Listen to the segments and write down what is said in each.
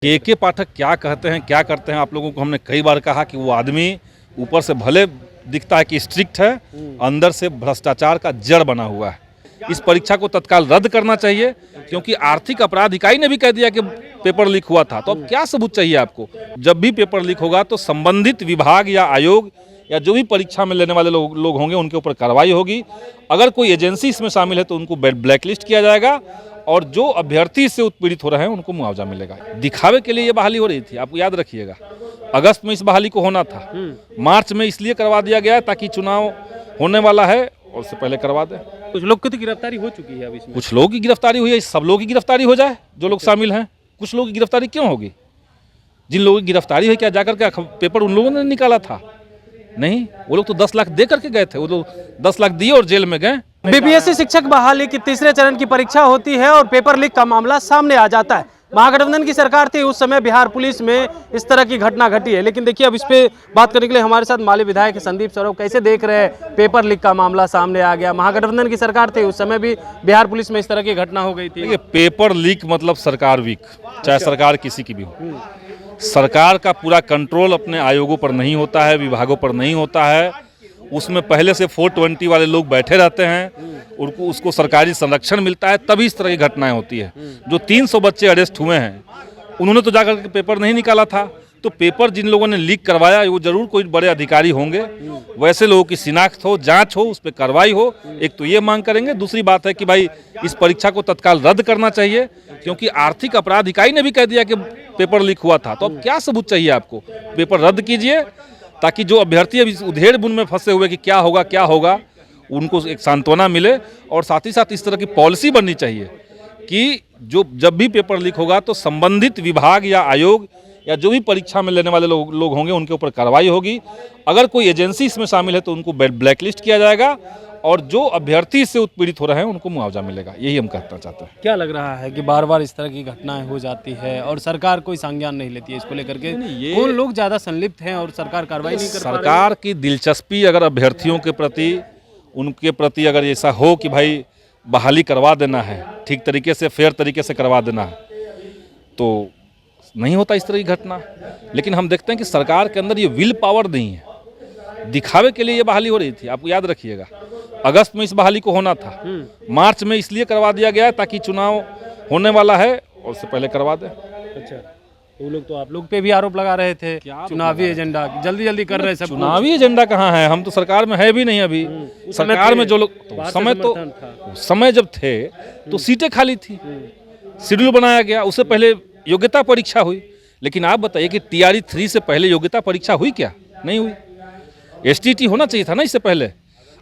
के पाठक क्या कहते हैं क्या करते हैं, आप लोगों को हमने कई बार कहा कि वो आदमी ऊपर से भले दिखता है कि स्ट्रिक्ट है, अंदर से भ्रष्टाचार का जड़ बना हुआ है। इस परीक्षा को तत्काल रद्द करना चाहिए, क्योंकि आर्थिक अपराध इकाई ने भी कह दिया कि पेपर लीक हुआ था। तो अब क्या सबूत चाहिए आपको? जब भी पेपर लीक होगा तो संबंधित विभाग या आयोग या जो भी परीक्षा में लेने वाले लोग होंगे उनके ऊपर कार्रवाई होगी। अगर कोई एजेंसी इसमें शामिल है तो उनको ब्लैकलिस्ट किया जाएगा, और जो अभ्यर्थी इससे उत्पीड़ित हो रहे हैं उनको मुआवजा मिलेगा। दिखावे के लिए ये बहाली हो रही थी, आपको याद रखिएगा। अगस्त में इस बहाली को होना था, मार्च में इसलिए करवा दिया गया ताकि चुनाव होने वाला है और उससे पहले करवा दें। कुछ लोग की तो गिरफ्तारी हो चुकी है अब इसमें। कुछ लोगों की गिरफ्तारी हुई है, सब लोगों की गिरफ्तारी हो जाए जो लोग शामिल हैं। कुछ लोगों की गिरफ्तारी क्यों होगी? जिन लोगों की गिरफ्तारी है, क्या जाकर के पेपर उन लोगों ने निकाला था? नहीं, वो लोग तो 10 लाख दे करके गए थे। वो लोग 10 लाख दिए और जेल में गए। बीपीएससी शिक्षक बहाली की तीसरे चरण की परीक्षा होती है और पेपर लीक का मामला सामने आ जाता है। महागठबंधन की सरकार थी उस समय, बिहार पुलिस में इस तरह की घटना घटी है। लेकिन देखिए, अब इस पे बात करने के लिए हमारे साथ माले विधायक संदीप सौरभ। कैसे देख रहे हैं, पेपर लीक का मामला सामने आ गया, महागठबंधन की सरकार थी उस समय भी बिहार पुलिस में इस तरह की घटना हो गई थी। देखिए, पेपर लीक मतलब सरकार वीक, चाहे सरकार किसी की भी हो। सरकार का पूरा कंट्रोल अपने आयोगों पर नहीं होता है, विभागों पर नहीं होता है। उसमें पहले से 420 वाले लोग बैठे रहते हैं, उनको उसको सरकारी संरक्षण मिलता है, तभी इस तरह की घटनाएं होती है। जो 300 बच्चे अरेस्ट हुए हैं, उन्होंने तो जाकर के पेपर नहीं निकाला था। तो पेपर जिन लोगों ने लीक करवाया वो जरूर कोई बड़े अधिकारी होंगे। वैसे लोगों की शिनाख्त हो, जांच हो, उस पर कार्रवाई हो। एक तो ये मांग करेंगे। दूसरी बात है कि भाई इस परीक्षा को तत्काल रद्द करना चाहिए, क्योंकि आर्थिक अपराध इकाई ने भी कह दिया कि पेपर लीक हुआ था। तो अब क्या सबूत चाहिए आपको? पेपर रद्द कीजिए, ताकि जो अभ्यर्थी अभी उधेड़ बुन में फंसे हुए कि क्या होगा, उनको एक सांत्वना मिले। और साथ ही साथ इस तरह की पॉलिसी बननी चाहिए कि जब भी पेपर लीक होगा तो संबंधित विभाग या आयोग या जो भी परीक्षा में लेने वाले लोग होंगे उनके ऊपर कार्रवाई होगी। अगर कोई एजेंसी इसमें शामिल है तो उनको ब्लैकलिस्ट किया जाएगा, और जो अभ्यर्थी इससे उत्पीड़ित हो रहे हैं उनको मुआवजा मिलेगा। यही हम कहना चाहते हैं। क्या लग रहा है कि बार बार इस तरह की घटनाएं हो जाती है और सरकार कोई संज्ञान नहीं लेती है इसको लेकर के? कौन लोग ज्यादा संलिप्त हैं और सरकार कार्रवाई नहीं कर पा रही है? सरकार की दिलचस्पी अगर अभ्यर्थियों के प्रति, उनके प्रति अगर ऐसा हो कि भाई बहाली करवा देना है, ठीक तरीके से, फेयर तरीके से करवा देना है, तो नहीं होता इस तरह की घटना। लेकिन हम देखते हैं कि सरकार के अंदर ये विल पावर नहीं है। दिखावे के लिए ये बहाली हो रही थी, आपको याद रखिएगा। अगस्त में इस बहाली को होना था, मार्च में इसलिए करवा दिया गया ताकि चुनाव होने वाला है और उससे पहले करवा दें। अच्छा, वो लोग तो आप लोग पे भी आरोप लगा रहे थे, चुनावी एजेंडा जल्दी कर रहे हैं सब। चुनावी एजेंडा कहाँ है? हम तो सरकार में है भी नहीं अभी। सरकार में जो लोग समय जब थे तो सीटें खाली थी, शेड्यूल बनाया गया, उससे पहले योग्यता परीक्षा हुई। लेकिन आप बताइए कि TRE 3 से पहले योग्यता परीक्षा हुई क्या? नहीं हुई। STT होना चाहिए था ना इससे पहले।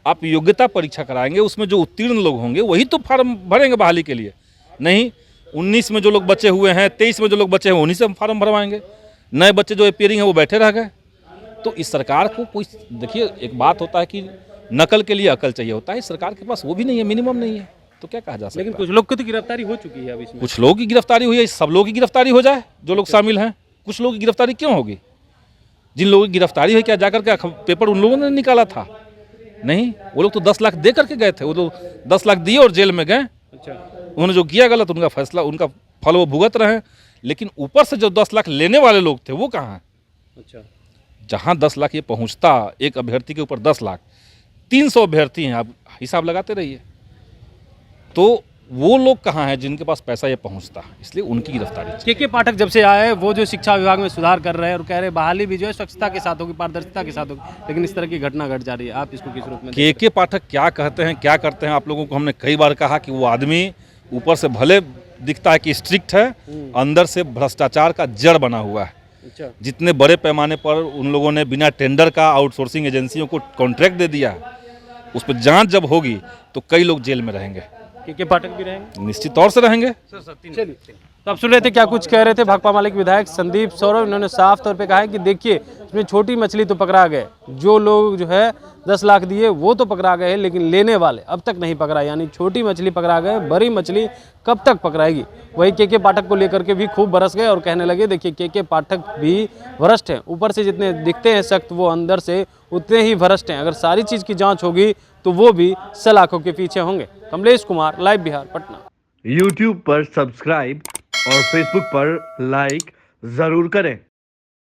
आप योग्यता परीक्षा कराएंगे, उसमें जो उत्तीर्ण लोग होंगे वही तो फार्म भरेंगे बहाली के लिए। नहीं, 19 में जो लोग बचे हुए हैं, 23 में जो लोग बचे हैं, उन्हीं से हम फार्म भरवाएंगे। नए बच्चे जो अपीयरिंग है वो बैठे रह गए। तो इस सरकार को कोई, देखिए, एक बात होता है कि नकल के लिए अकल चाहिए होता है। इस सरकार के पास वो भी नहीं है, मिनिमम नहीं है, तो क्या कहा जा सकता है? लेकिन कुछ लोग की तो गिरफ्तारी हो चुकी है अब इसमें। कुछ लोगों की गिरफ्तारी हुई है, सब लोगों की गिरफ्तारी हो जाए जो लोग शामिल हैं। कुछ लोगों की गिरफ्तारी क्यों होगी? जिन लोगों की गिरफ्तारी है, क्या जाकर के पेपर उन लोगों ने निकाला था? नहीं, वो लोग तो 10 लाख दे करके गए थे। वो लोग 10 लाख दिए और जेल में गए। अच्छा, उन्होंने जो किया गलत, उनका फैसला, उनका फल वो भुगत रहे हैं। लेकिन ऊपर से जो 10 लाख लेने वाले लोग थे वो कहाँ हैं? अच्छा, जहाँ 10 लाख ये पहुँचता, एक अभ्यर्थी के ऊपर 10 लाख, 300 अभ्यर्थी हैं, आप हिसाब लगाते रहिए। तो वो लोग कहाँ हैं जिनके पास पैसा ये पहुँचता? इसलिए उनकी गिरफ्तारी। के पाठक जब से आए, वो जो शिक्षा विभाग में सुधार कर रहे हैं और कह रहे हैं बहाली भी जो है स्वच्छता के साथ होगी, पारदर्शिता के साथ होगी, लेकिन इस तरह की घटना घट जा रही है। आप इसको किस रूप में? के पाठक क्या कहते हैं क्या करते हैं, आप लोगों को हमने कई बार कहा कि वो आदमी ऊपर से भले दिखता है कि स्ट्रिक्ट है, अंदर से भ्रष्टाचार का जड़ बना हुआ है। अच्छा, जितने बड़े पैमाने पर उन लोगों ने बिना टेंडर का आउटसोर्सिंग एजेंसियों को कॉन्ट्रैक्ट दे दिया है, उस पर जांच जब होगी तो कई लोग जेल में रहेंगे। के पाठक भी रहेंगे? निश्चित तौर से रहेंगे। चलिए, तो आप सुन रहे थे क्या कुछ कह रहे थे भाकपा माले के विधायक संदीप सौरभ। इन्होंने साफ तौर पे कहा है कि देखिए, इसमें छोटी मछली तो पकड़ा गए, जो लोग जो है 10 लाख दिए वो तो पकड़ा गए, लेकिन लेने वाले अब तक नहीं पकड़ा। यानी छोटी मछली पकड़ा गए, बड़ी मछली कब तक पकड़ाएगी? वही के पाठक को लेकर के भी खूब बरस गए और कहने लगे देखिए, के पाठक भी भ्रष्ट हैं। ऊपर से जितने दिखते हैं सख्त, वो अंदर से उतने ही भ्रष्ट हैं। अगर सारी चीज़ की जाँच होगी तो वो भी सलाखों के पीछे होंगे। कमलेश कुमार, लाइव बिहार, पटना। YouTube पर सब्सक्राइब और Facebook पर लाइक ज़रूर करें।